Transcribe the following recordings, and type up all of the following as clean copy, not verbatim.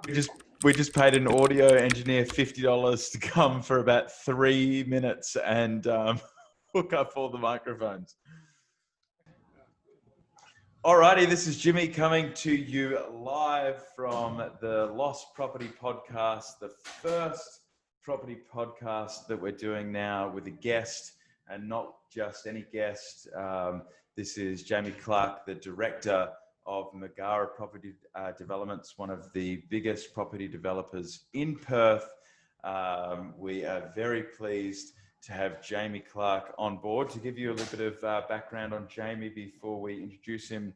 We just paid an audio engineer $50 to come for about 3 minutes and hook up all the microphones. Alrighty, this is Jimmy coming to you live from the Lost Property Podcast, the first property podcast that we're doing now with a guest, and not just any guest. This is Jamie Clarke, the director of Megara Property Developments, one of the biggest property developers in Perth. We are very pleased to have Jamie Clarke on board. To give you a little bit of background on Jamie before we introduce him,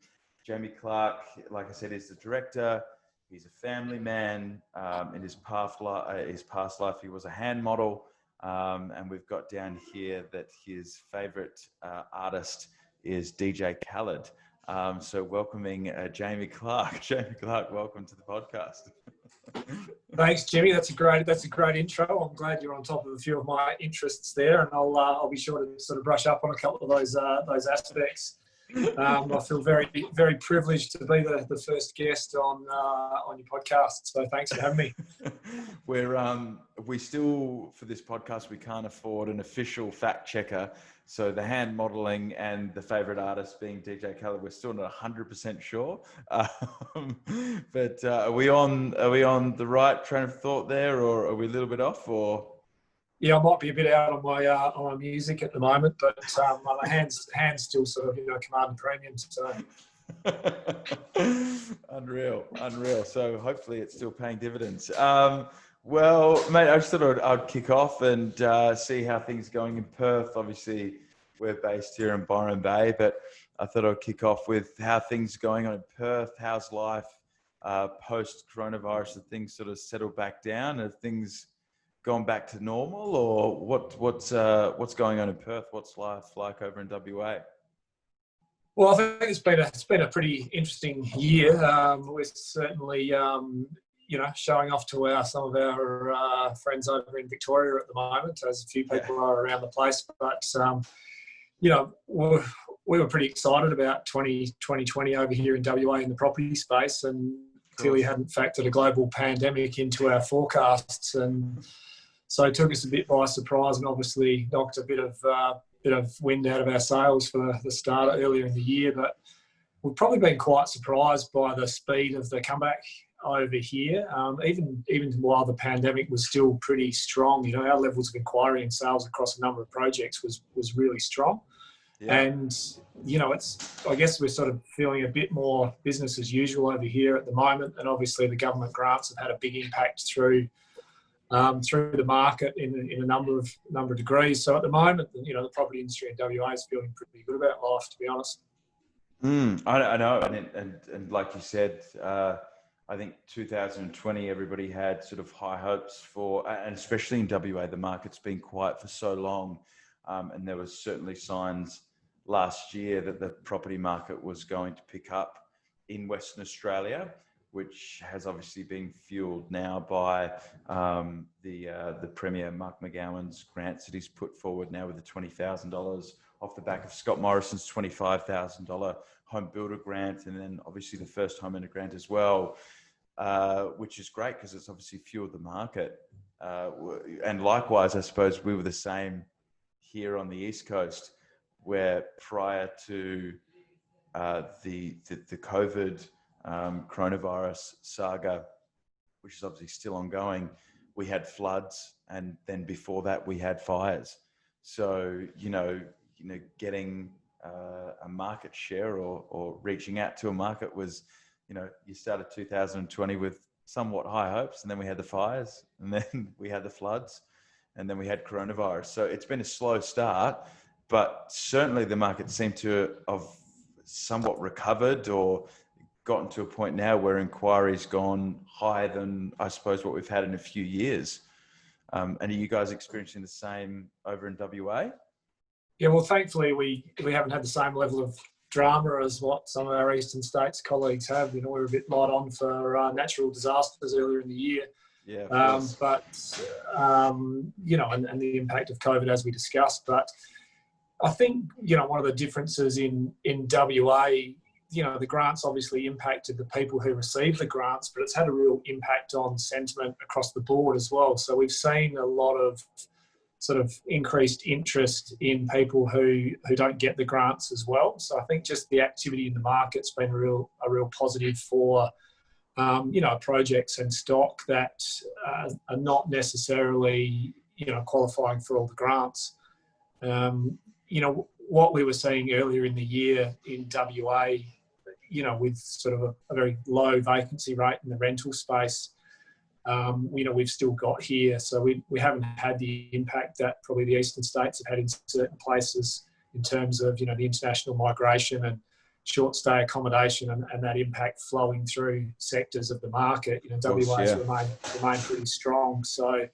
Jamie Clarke, like I said, is the director. He's a family man. In his past life, he was a hand model. And we've got down here that his favorite artist is DJ Khaled. So welcoming Jamie Clarke. Jamie Clarke, welcome to the podcast. Thanks, Jimmy. That's a great intro. I'm glad you're on top of a few of my interests there, and I'll be sure to sort of brush up on a couple of those aspects. I feel very privileged to be the first guest on your podcast. So thanks for having me. We still, for this podcast, we can't afford an official fact checker. So the hand modeling and the favorite artist being DJ Khaled, we're still not 100% sure. But are we on the right train of thought there, or are we a little bit off? Or yeah, I might be a bit out on my music at the moment, but my hands still sort of command premium. So unreal. So hopefully it's still paying dividends. Well, mate, I just thought I'd kick off and see how things are going in Perth. Obviously, we're based here in Byron Bay, but I thought I'd kick off with how things are going on in Perth. How's life post-coronavirus? Have things sort of settled back down? Have things gone back to normal, or what's going on in Perth? What's life like over in WA? Well, I think it's been a pretty interesting year. We're certainly showing off to some of our friends over in Victoria at the moment, as a few people are around the place. But we were pretty excited about 2020 over here in WA in the property space, and clearly hadn't factored a global pandemic into our forecasts, and so it took us a bit by surprise, and obviously knocked a bit of wind out of our sails for the start earlier in the year. But we've probably been quite surprised by the speed of the comeback over here, even while the pandemic was still pretty strong. Our levels of inquiry and sales across a number of projects was really strong. Yeah. And I guess we're sort of feeling a bit more business as usual over here at the moment, and obviously the government grants have had a big impact through the market in a number of degrees. So at the moment, the property industry in WA is feeling pretty good about life, to be honest. I know, and like you said, I think 2020, everybody had sort of high hopes for, and especially in WA, the market's been quiet for so long, and there was certainly signs last year that the property market was going to pick up in Western Australia, which has obviously been fueled now by the Premier, Mark McGowan's grants that he's put forward now with the $20,000 off the back of Scott Morrison's $25,000 HomeBuilder grant, and then obviously the first homeowner grant as well, which is great because it's obviously fueled the market. And likewise, I suppose we were the same here on the East Coast, where prior to the COVID coronavirus saga, which is obviously still ongoing, we had floods, and then before that we had fires. So getting a market share or reaching out to a market was, you started 2020 with somewhat high hopes, and then we had the fires, and then we had the floods, and then we had coronavirus. So it's been a slow start, but certainly the market seemed to have somewhat recovered or gotten to a point now where inquiry's gone higher than, I suppose, what we've had in a few years. And are you guys experiencing the same over in WA? Yeah, well, thankfully we haven't had the same level of drama as what some of our eastern states colleagues have. We were a bit light on for natural disasters earlier in the year. Yeah, but and the impact of COVID, as we discussed. But I think one of the differences in WA the grants obviously impacted the people who received the grants, but it's had a real impact on sentiment across the board as well. So we've seen a lot of sort of increased interest in people who don't get the grants as well. So I think just the activity in the market's been a real positive for projects and stock that are not necessarily qualifying for all the grants. What we were seeing earlier in the year in WA, with sort of a very low vacancy rate in the rental space, we've still got here. So we haven't had the impact that probably the eastern states have had in certain places in terms of, the international migration and short stay accommodation and that impact flowing through sectors of the market. WA's remain pretty strong. So,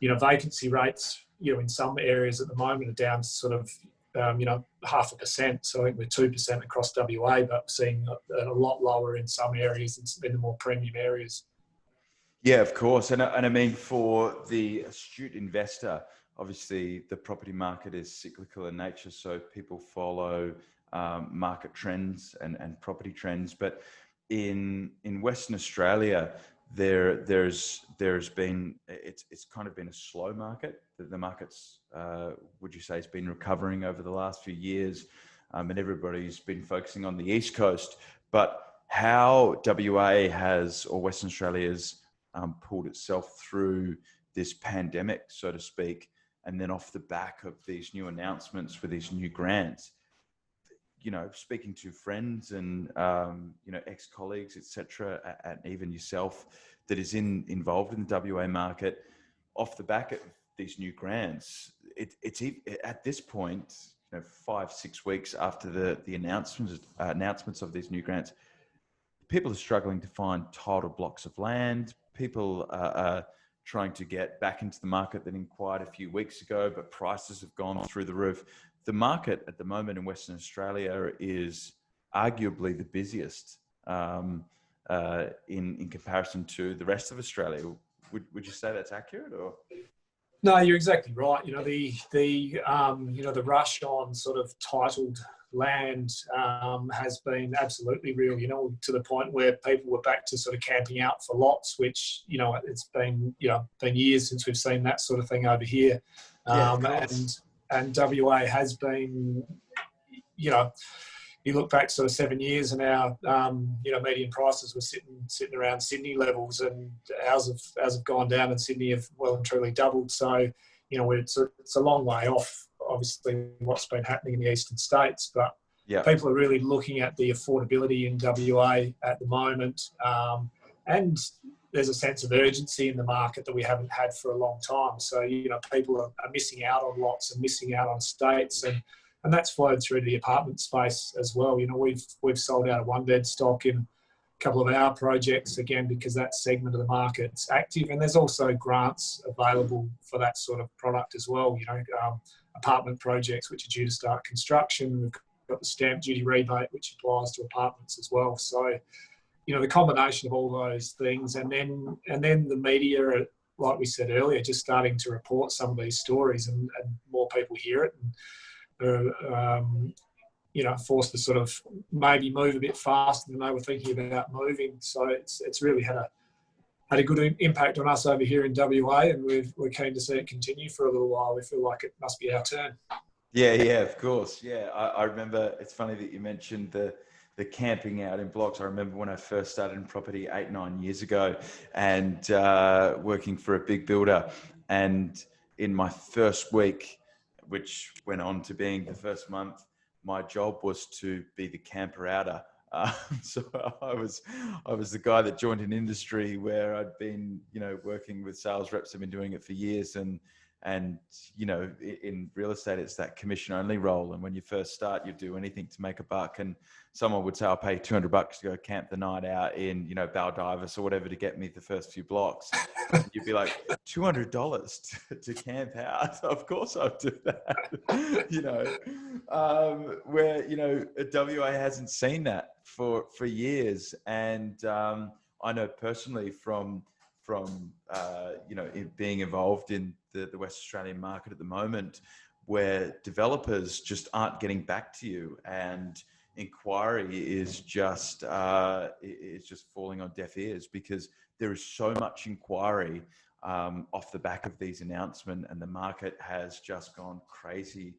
vacancy rates, in some areas at the moment are down to sort of, 0.5%. So I think we're 2% across WA, but seeing a lot lower in some areas in the more premium areas. Yeah, of course. And I mean, for the astute investor, obviously the property market is cyclical in nature. So people follow market trends and property trends. But in Western Australia, there's been, it's kind of been a slow market. The market's, would you say, has been recovering over the last few years, and everybody's been focusing on the East Coast. But how WA has, or Western Australia's, pulled itself through this pandemic, so to speak, and then off the back of these new announcements for these new grants, speaking to friends and, ex-colleagues, etc., and even yourself that is involved in the WA market, off the back of these new grants, it's at this point, 5-6 weeks after the announcements of these new grants, people are struggling to find titled blocks of land. People are trying to get back into the market that inquired a few weeks ago, but prices have gone through the roof. The market at the moment in Western Australia is arguably the busiest in comparison to the rest of Australia. Would you say that's accurate, or? No, you're exactly right. The rush on sort of titled land has been absolutely real, to the point where people were back to sort of camping out for lots, which, it's been years since we've seen that sort of thing over here. And WA has been, you look back sort of 7 years and our, median prices were sitting around Sydney levels, and ours have gone down, and Sydney have well and truly doubled. So, it's a long way off, obviously, what's been happening in the eastern states, but people are really looking at the affordability in WA at the moment. And there's a sense of urgency in the market that we haven't had for a long time. So, people are missing out on lots and missing out on states, and that's flowed through to the apartment space as well. We've sold out a one-bed stock in a couple of our projects, again, because that segment of the market's active. And there's also grants available for that sort of product as well. Apartment projects which are due to start construction. We've got the stamp duty rebate, which applies to apartments as well. So, the combination of all those things, and then the media, like we said earlier, just starting to report some of these stories, and more people hear it, and forced to sort of maybe move a bit faster than they were thinking about moving. So it's really had a good impact on us over here in WA, and we're keen to see it continue for a little while. We feel like it must be our turn. Yeah, of course. Yeah, I remember, it's funny that you mentioned the camping out in blocks. I remember when I first started in property 8-9 years ago, and working for a big builder, and in my first week, which went on to being the first month, my job was to be the camper outer. So I was the guy that joined an industry where I'd been, working with sales reps. I've been doing it for years, and in real estate, it's that commission only role. And when you first start, you do anything to make a buck. And someone would say, I'll pay $200 to go camp the night out in, Baldivis or whatever to get me the first few blocks. And you'd be like, $200 to camp out? Of course I'll do that. Where, WA hasn't seen that for years. And I know personally from being involved in the West Australian market at the moment, where developers just aren't getting back to you and inquiry is just falling on deaf ears, because there is so much inquiry off the back of these announcements, and the market has just gone crazy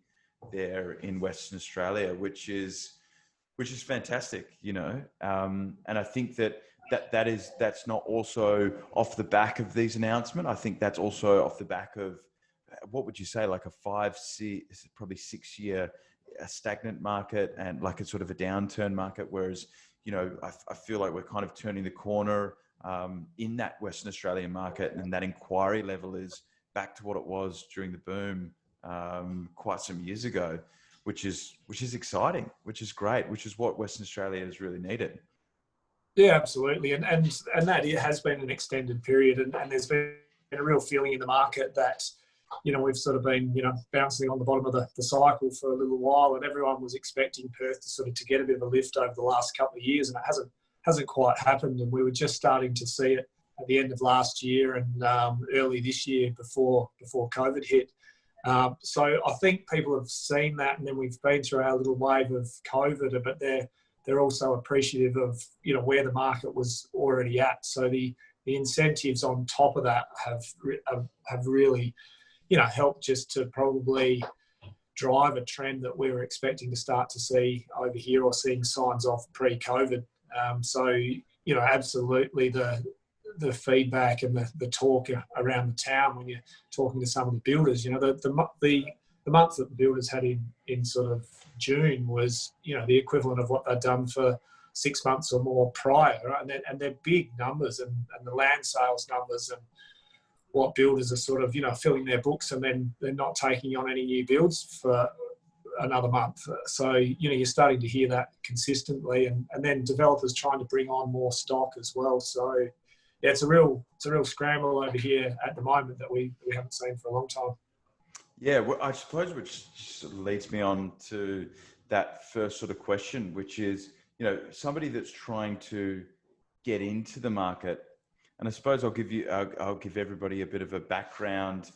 there in Western Australia, which is fantastic, you know. And I think that's not also off the back of these announcements. I think that's also off the back of, what would you say, like a probably 6 year stagnant market, and like a sort of a downturn market. Whereas, you know, I feel like we're kind of turning the corner in that Western Australian market, and that inquiry level is back to what it was during the boom quite some years ago, which is exciting, which is great, which is what Western Australia has really needed. Yeah, absolutely. And that it has been an extended period, and there's been a real feeling in the market that, you know, we've sort of been, you know, bouncing on the bottom of the cycle for a little while, and everyone was expecting Perth to get a bit of a lift over the last couple of years, and it hasn't quite happened. And we were just starting to see it at the end of last year and early this year before COVID hit. So I think people have seen that, and then we've been through our little wave of COVID, but they're also appreciative of, you know, where the market was already at. So the incentives on top of that have really, you know, helped just to probably drive a trend that we were expecting to start to see over here, or seeing signs of pre-COVID. So, you know, absolutely the feedback and the talk around the town when you're talking to some of the builders, you know, the month that the builders had in sort of June was, you know, the equivalent of what they'd done for 6 months or more prior, right? And they're big numbers, and the land sales numbers, and what builders are sort of, you know, filling their books, and then they're not taking on any new builds for another month. So, you know, you're starting to hear that consistently, and then developers trying to bring on more stock as well. So yeah, it's a real scramble over here at the moment that we haven't seen for a long time. Yeah, well, I suppose, which sort of leads me on to that first sort of question, which is, you know, somebody that's trying to get into the market. And I suppose I'll give everybody a bit of a background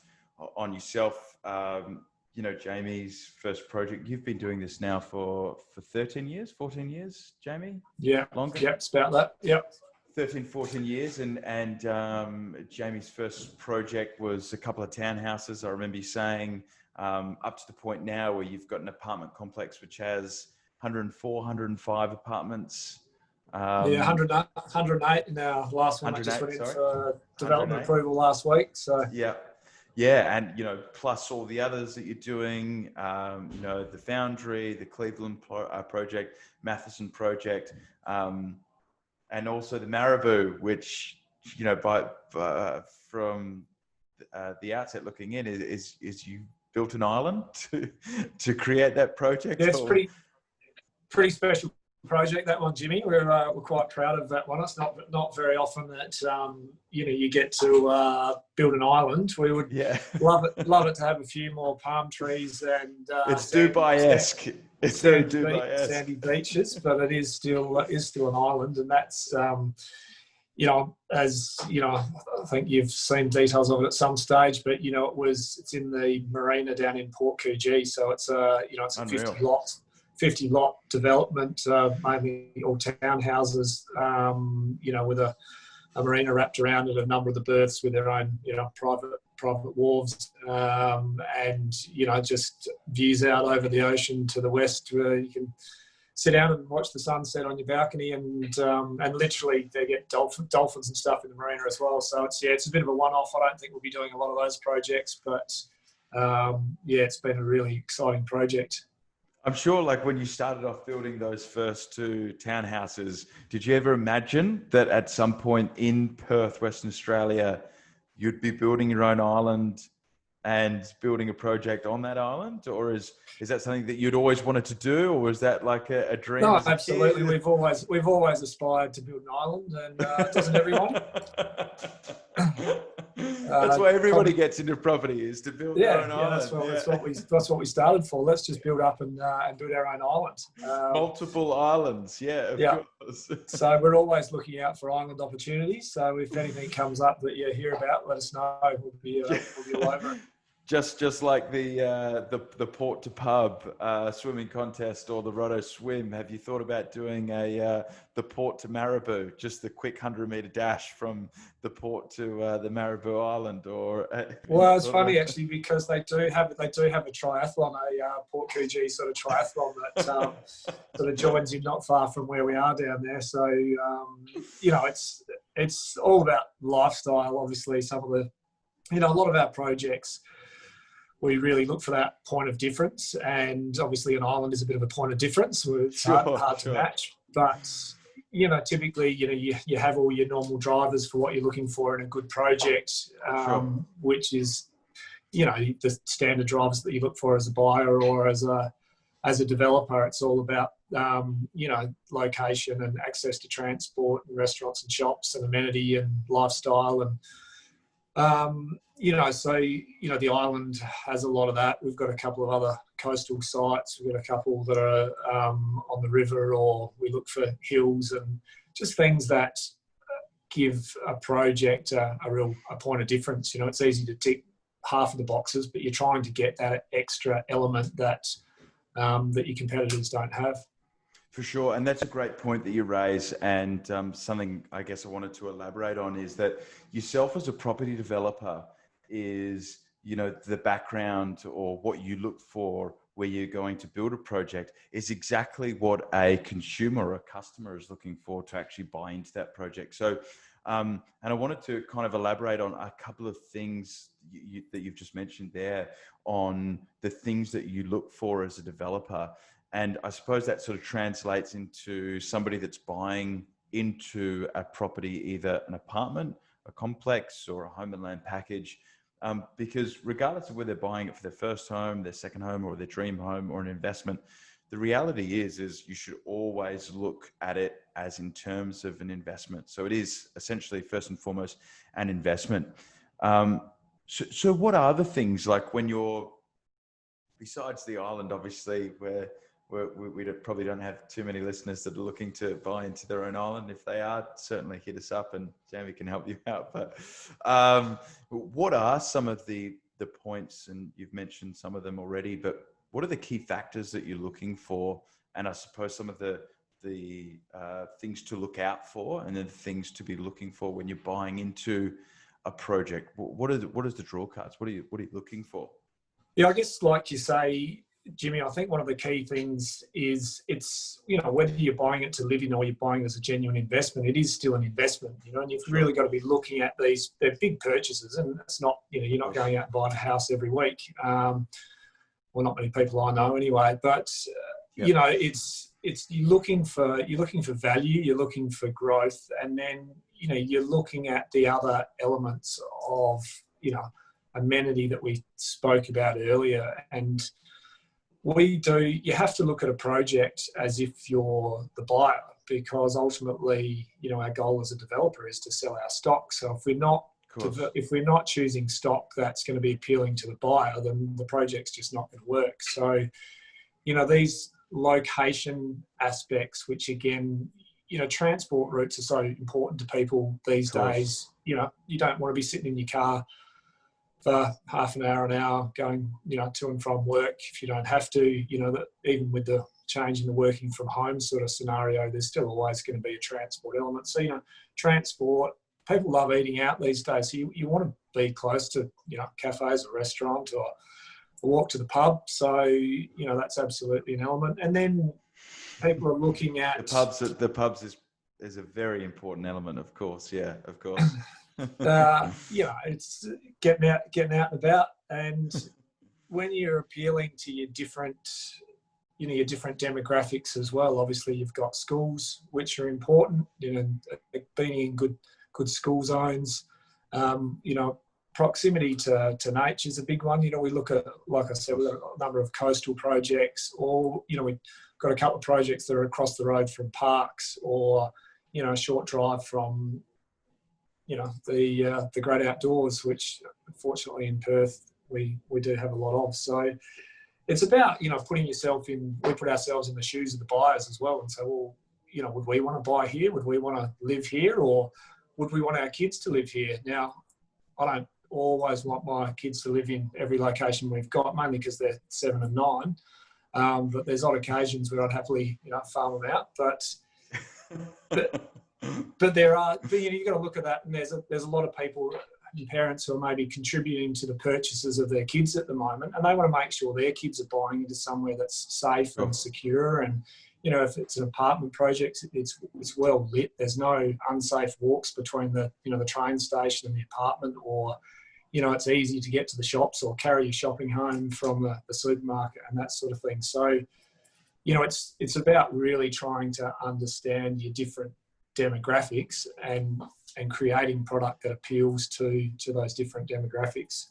on yourself. You know, Jamie's first project, you've been doing this now for 13 years, 14 years, Jamie? Yeah. Longer? Yeah, it's about that. Yep. 13, 14 years. And Jamie's first project was a couple of townhouses. I remember you saying, up to the point now where you've got an apartment complex which has 104, 105 aparments. Yeah, 108 in our last one. I just went in for development approval last week. So yeah, and, you know, plus all the others that you're doing, you know, the Foundry, the Cleveland project, Matheson project, and also the Maraboo, which, you know, from the outset looking in, is you built an island to create that project. Yeah, it's pretty special project, that one, Jimmy. We're quite proud of that one. It's not very often that you know, you get to build an island. We would love it to have a few more palm trees and it's Dubai-esk. It's very Dubai-esk. Sandy beaches, but it is still an island, and that's you know, as you know, I think you've seen details of it at some stage, but you know, it's in the marina down in Port Coogee, so it's you know, it's a 50 lot development, mainly all townhouses, you know, with a marina wrapped around it, a number of the berths with their own, you know, private wharves, and, you know, just views out over the ocean to the west where you can sit down and watch the sunset on your balcony, and literally they get dolphins and stuff in the marina as well. So it's a bit of a one-off. I don't think we'll be doing a lot of those projects, but yeah, it's been a really exciting project. I'm sure, like, when you started off building those first two townhouses, did you ever imagine that at some point in Perth, Western Australia, you'd be building your own island and building a project on that island? Or is that something that you'd always wanted to do, or was that like a dream? No, absolutely. We've always aspired to build an island, and doesn't everyone? That's why everybody gets into property, is to build their own island. That's what we started for. Let's just build up and build our own island. Multiple islands, of course. So we're always looking out for island opportunities. So if anything comes up that you hear about, let us know. We'll be all over it. Just like the port to pub swimming contest or the Roto swim, have you thought about doing the port to Maraboo, just the quick 100-meter dash from the port to the Maraboo Island? Or well, it's funny actually, because they do have a triathlon, a Port Coogee sort of triathlon that sort of joins in not far from where we are down there. So you know, it's all about lifestyle. Obviously, some of the, you know, a lot of our projects, we really look for that point of difference, and obviously an island is a bit of a point of difference. So it's hard to match, but you know, typically, you know, you have all your normal drivers for what you're looking for in a good project, which is, you know, the standard drivers that you look for as a buyer or as a developer. It's all about you know, location and access to transport and restaurants and shops and amenity and lifestyle and you know, so, you know, the island has a lot of that. We've got a couple of other coastal sites. We've got a couple that are on the river, or we look for hills and just things that give a project a point of difference. You know, it's easy to tick half of the boxes, but you're trying to get that extra element that that your competitors don't have. For sure. And that's a great point that you raise. And something I guess I wanted to elaborate on is that yourself as a property developer is, you know, the background or what you look for where you're going to build a project is exactly what a consumer or a customer is looking for to actually buy into that project. So, and I wanted to kind of elaborate on a couple of things that you've just mentioned there on the things that you look for as a developer. And I suppose that sort of translates into somebody that's buying into a property, either an apartment, a complex, or a home and land package. Because regardless of whether they're buying it for their first home, their second home, or their dream home, or an investment, the reality is you should always look at it as in terms of an investment. So it is essentially first and foremost an investment. So what are the things like when you're, besides the island, obviously, where we probably don't have too many listeners that are looking to buy into their own island. If they are, certainly hit us up and Jamie can help you out. But what are some of the points, and you've mentioned some of them already, but what are the key factors that you're looking for? And I suppose some of the things to look out for, and then things to be looking for when you're buying into a project. What is the draw cards? What are you looking for? Yeah, I guess like you say, Jimmy, I think one of the key things is it's, you know, whether you're buying it to live in or you're buying it as a genuine investment, it is still an investment, you know, and you've really got to be looking at they're big purchases, and it's not, you know, you're not going out and buying a house every week. Well, not many people I know anyway, but, you know, you're looking for value, you're looking for growth, and then, you know, you're looking at the other elements of, you know, amenity that we spoke about earlier. And you have to look at a project as if you're the buyer, because ultimately, you know, our goal as a developer is to sell our stock. So if we're not choosing stock that's going to be appealing to the buyer, then the project's just not going to work. So, you know, these location aspects, which again, you know, transport routes are so important to people these days. You know, you don't want to be sitting in your car for half an hour going, you know, to and from work if you don't have to. You know, that even with the change in the working from home sort of scenario, there's still always going to be a transport element. So, you know, transport, people love eating out these days. So you want to be close to, you know, cafes or restaurant or a walk to the pub. So, you know, that's absolutely an element. And then people are looking at the pubs is a very important element, of course. Yeah, of course. You know, it's getting out and about, and when you're appealing to your different demographics as well, obviously you've got schools, which are important, you know, being in good school zones, you know, proximity to nature is a big one. You know, we look at, like I said, we've got a number of coastal projects, or, you know, we've got a couple of projects that are across the road from parks, or, you know, a short drive from, you know, the great outdoors, which unfortunately in Perth we do have a lot of. So it's about, you know, we put ourselves in the shoes of the buyers as well, and say, well, you know, would we want to buy here? Would we want to live here? Or would we want our kids to live here? Now, I don't always want my kids to live in every location we've got, mainly because they're 7 and 9. But there's odd occasions where I'd happily, farm them out. But there are, you've got to look at that, and there's a lot of people and parents who are maybe contributing to the purchases of their kids at the moment, and they want to make sure their kids are buying into somewhere that's safe and secure. And if it's an apartment project, it's well lit. There's no unsafe walks between the train station and the apartment, or it's easy to get to the shops or carry your shopping home from the supermarket and that sort of thing. So, it's about really trying to understand your different demographics and creating product that appeals to those different demographics.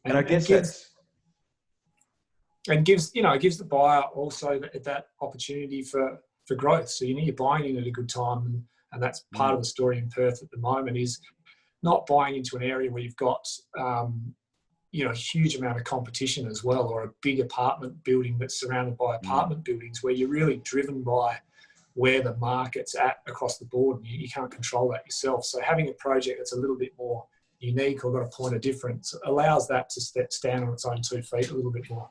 And I guess gives the buyer also that opportunity for growth. So you're buying in at a good time, and that's part of the story in Perth at the moment, is not buying into an area where you've got a huge amount of competition as well, or a big apartment building that's surrounded by apartment buildings, where you're really driven by where the market's at across the board, and you can't control that yourself. So having a project that's a little bit more unique or got a point of difference allows that to stand on its own 2 feet a little bit more.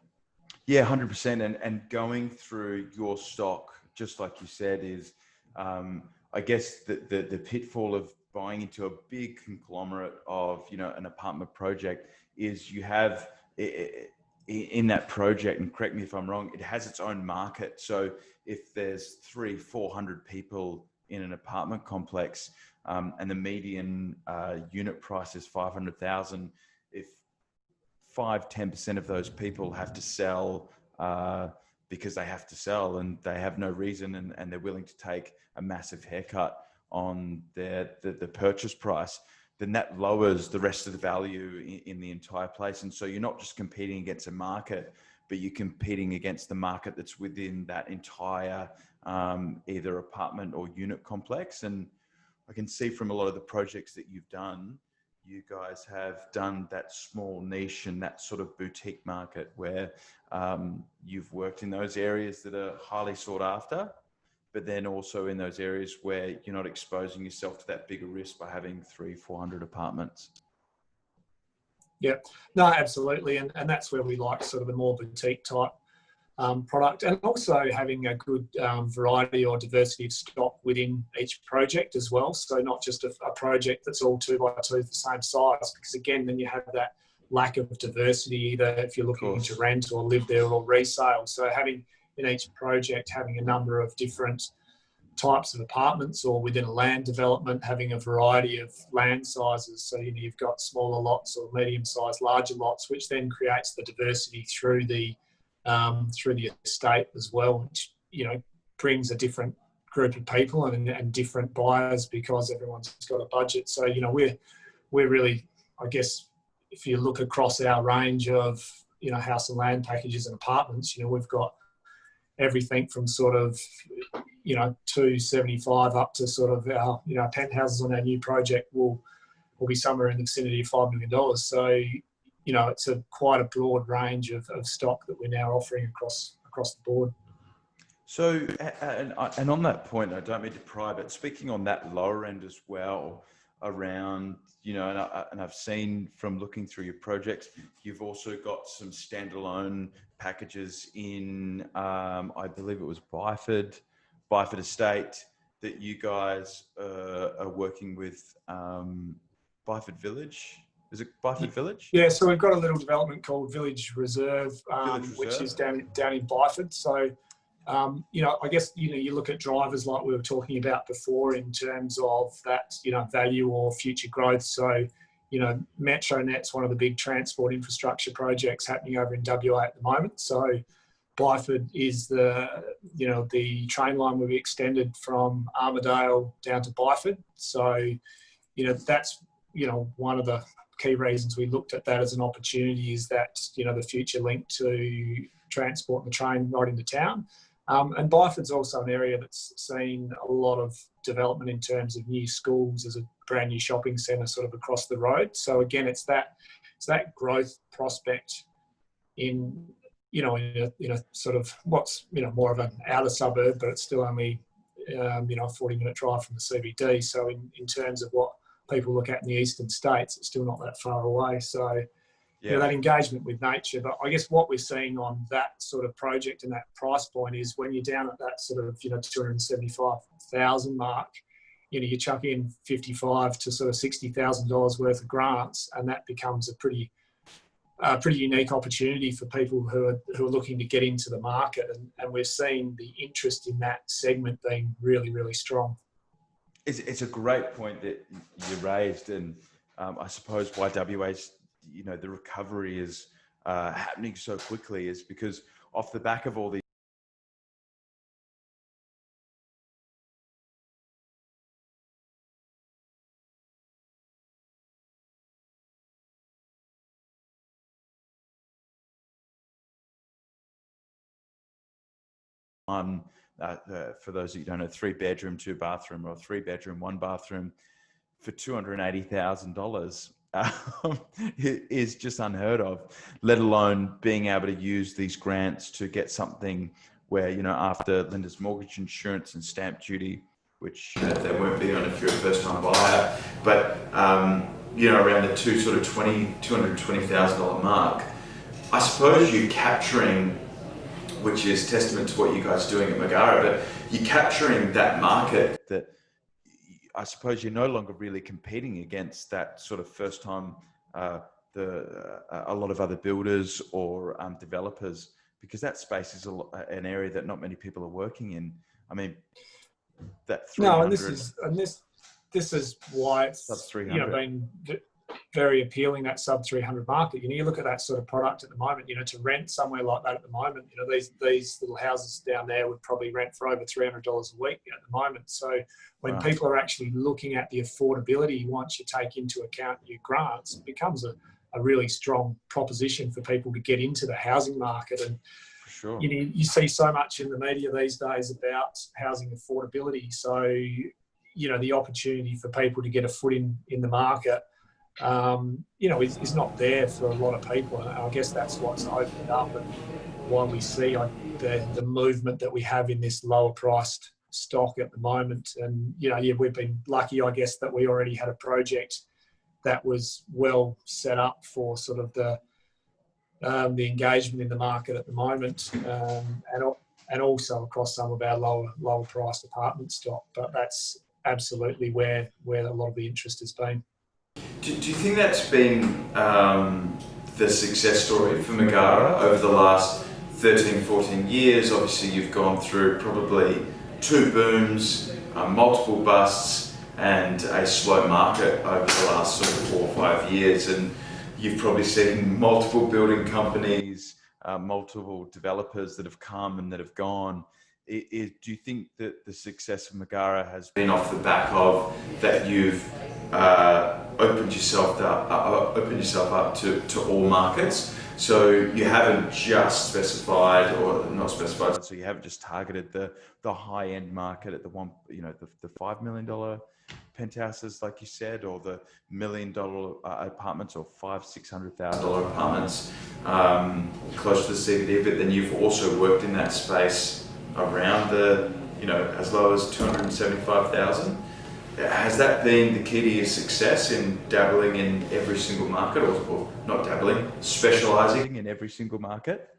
Yeah, 100%. And going through your stock, just like you said, is I guess the pitfall of buying into a big conglomerate of an apartment project is you have in that project, and correct me if I'm wrong, it has its own market. So if there's 300-400 people in an apartment complex, and the median unit price is 500,000, if 5-10% of those people have to sell because they have to sell and they have no reason, and they're willing to take a massive haircut on the purchase price, then that lowers the rest of the value in the entire place. And so you're not just competing against a market, but you're competing against the market that's within that entire either apartment or unit complex. And I can see from a lot of the projects that you've done, you guys have done that small niche and that sort of boutique market where you've worked in those areas that are highly sought after, but then also in those areas where you're not exposing yourself to that bigger risk by having 300-400 apartments. Yeah, no, absolutely. And that's where we like sort of the more boutique type product, and also having a good variety or diversity of stock within each project as well. So not just a project that's all 2x2 the same size, because again, then you have that lack of diversity, either if you're looking to rent or live there or resale. So having in each project, having a number of different types of apartments, or within a land development, having a variety of land sizes. So you've got smaller lots or medium-sized, larger lots, which then creates the diversity through the estate as well, which brings a different group of people and different buyers, because everyone's got a budget. So we're really, I guess, if you look across our range of house and land packages and apartments, we've got everything from sort of 275 up to sort of our penthouses on our new project will be somewhere in the vicinity of $5 million. So it's quite a broad range of stock that we're now offering across the board. So, and on that point, I don't mean to pry, but speaking on that lower end as well, around, and I've seen from looking through your projects, you've also got some standalone packages in, I believe it was Byford Estate, that you guys are working with Byford Village. Is it Byford Village? Yeah, so we've got a little development called Village Reserve, which is down in Byford. So, I guess, you look at drivers like we were talking about before in terms of that, value or future growth. So, MetroNet's one of the big transport infrastructure projects happening over in WA at the moment. So Byford is the train line will be extended from Armidale down to Byford. So, that's, one of the key reasons we looked at that as an opportunity, is that, the future link to transport and the train right into town. And Byford's also an area that's seen a lot of development in terms of new schools, as a brand new shopping centre sort of across the road. So again, it's that growth prospect in a sort of what's, more of an outer suburb, but it's still only, a 40-minute drive from the CBD. So in terms of what people look at in the eastern states, it's still not that far away. So, Yeah. you know, that engagement with nature. But I guess what we're seeing on that sort of project and that price point is when you're down at that sort of, you know, 275,000 mark, you know, you chuck in 55 to sort of $60,000 worth of grants, and that becomes a pretty unique opportunity for people who are looking to get into the market. And we're seeing the interest in that segment being really, really strong. It's a great point that you raised, and I suppose why WA's, you know, the recovery is happening so quickly is because off the back of all these for those that you don't know, 3-bedroom, 2-bathroom, or 3-bedroom, 1-bathroom for $280,000 is just unheard of, let alone being able to use these grants to get something where, you know, after lender's mortgage insurance and stamp duty, which they won't be on if you're a first-time buyer, but you know, around the $220,000 mark, I suppose you're capturing, which is testament to what you guys are doing at Megara, but you're capturing that market that I suppose you're no longer really competing against that sort of first time, a lot of other builders or developers, because that space is an area that not many people are working in. I mean, that 300... No, and this is why it's, you know, been very appealing, that sub 300 market. You know, you look at that sort of product at the moment, you know, to rent somewhere like that at the moment, you know, these little houses down there would probably rent for over $300 a week at the moment. So when people are actually looking at the affordability, once you take into account your grants, it becomes a really strong proposition for people to get into the housing market. And for sure, you know, you see so much in the media these days about housing affordability. So, you know, the opportunity for people to get a foot in the market, you know, is not there for a lot of people. And I guess that's what's opened up and why we see the movement that we have in this lower priced stock at the moment. And, you know, yeah, we've been lucky, I guess, that we already had a project that was well set up for sort of the engagement in the market at the moment, and also across some of our lower priced apartment stock. But that's absolutely where a lot of the interest has been. Do you think that's been the success story for Megara over the last 13, 14 years? Obviously, you've gone through probably 2 booms, multiple busts, and a slow market over the last sort of 4 or 5 years. And you've probably seen multiple building companies, multiple developers that have come and that have gone. Do you think that the success of Megara has been off the back of that you've opened yourself up to all markets? So you haven't just specified, or not specified, so you haven't just targeted the high end market at the $5 million penthouses, like you said, or the $1 million apartments, or $500,000-$600,000 apartments close to the CBD. But then you've also worked in that space around the, you know, as low as 275,000. Has that been the key to your success in dabbling in every single market, or not dabbling, specialising in every single market?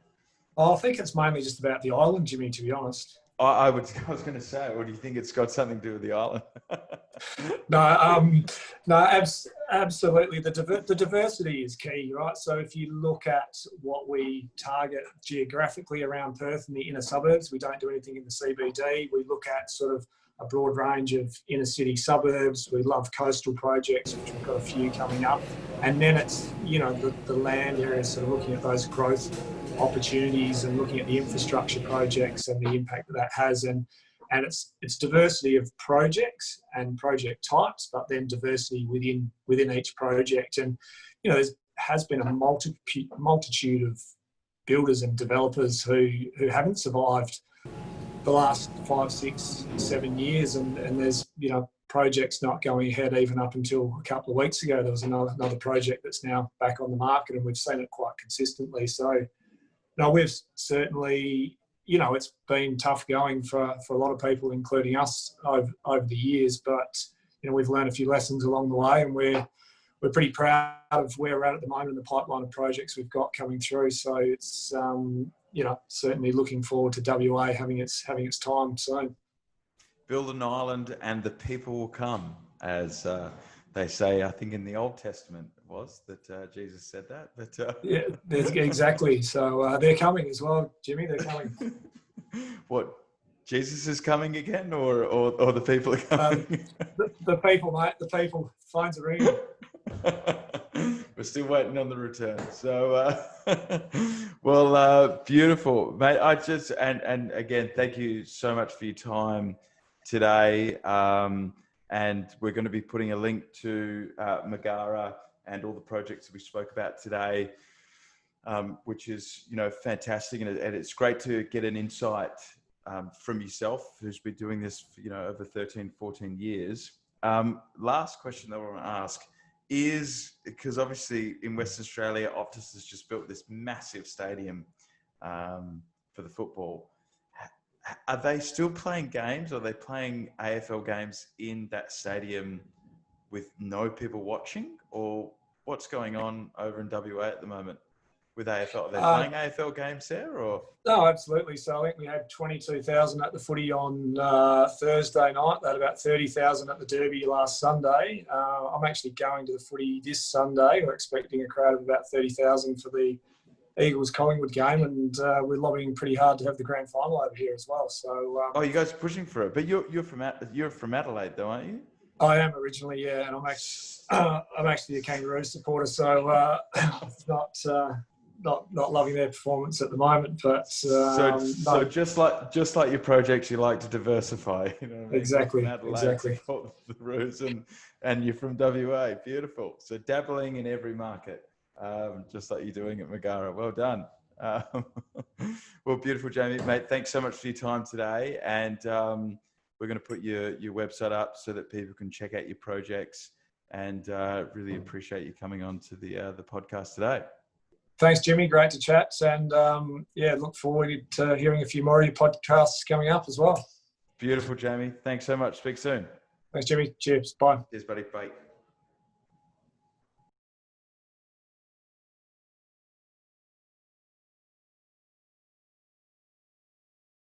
I think it's mainly just about the island, Jimmy, to be honest. I was going to say, or do you think it's got something to do with the island? No, absolutely. The diversity is key, right? So if you look at what we target geographically around Perth and the inner suburbs, we don't do anything in the CBD. We look at sort of a broad range of inner city suburbs. We love coastal projects, which we've got a few coming up. And then it's, you know, the land areas, sort of looking at those growth opportunities and looking at the infrastructure projects and the impact that has. And it's diversity of projects and project types, but then diversity within each project. And, you know, there has been a multitude of builders and developers who haven't survived the last 5, 6, 7 years, and there's, you know, projects not going ahead even up until a couple of weeks ago. There was another project that's now back on the market, and we've seen it quite consistently. So, no, we've certainly, you know, it's been tough going for a lot of people, including us, over the years. But, you we've learned a few lessons along the way, and we're pretty proud of where we're at the moment and the pipeline of projects we've got coming through. So it's certainly looking forward to WA having its time soon. Build an island and the people will come, as they say, I think in the Old Testament it was that Jesus said that. But yeah, exactly. So they're coming as well, Jimmy. They're coming. What? Jesus is coming again, or the people are coming? The people, mate. The people. Phones are ringing. We're still waiting on the return. So, well, beautiful, mate. And again, thank you so much for your time today. And we're going to be putting a link to Megara and all the projects that we spoke about today, which is, fantastic. And it's great to get an insight from yourself, who's been doing this for, over 13, 14 years. Last question that I want to ask is, because obviously in Western Australia, Optus has just built this massive stadium for the football. Are they still playing games? Or are they playing AFL games in that stadium with no people watching? Or what's going on over in WA at the moment with AFL? Are they playing AFL games there? Or no, absolutely. So I think we had 22,000 at the footy on Thursday night. They had about 30,000 at the Derby last Sunday. I'm actually going to the footy this Sunday. We're expecting a crowd of about 30,000 for the Eagles-Collingwood game, and we're lobbying pretty hard to have the grand final over here as well. So, you guys are pushing for it, but you're from Adelaide, though, aren't you? I am originally, yeah, and I'm actually a Kangaroo supporter, so not loving their performance at the moment. But so just like your projects, you like to diversify. Exactly, Adelaide, support the Roos, and you're from WA. Beautiful. So dabbling in every market. Just like you're doing at Megara. Well done. Well, beautiful, Jamie, mate. Thanks so much for your time today. And we're going to put your website up so that people can check out your projects. And really appreciate you coming on to the podcast today. Thanks, Jimmy. Great to chat. And look forward to hearing a few more of your podcasts coming up as well. Beautiful, Jamie. Thanks so much. Speak soon. Thanks, Jimmy. Cheers. Bye. Cheers, buddy. Bye.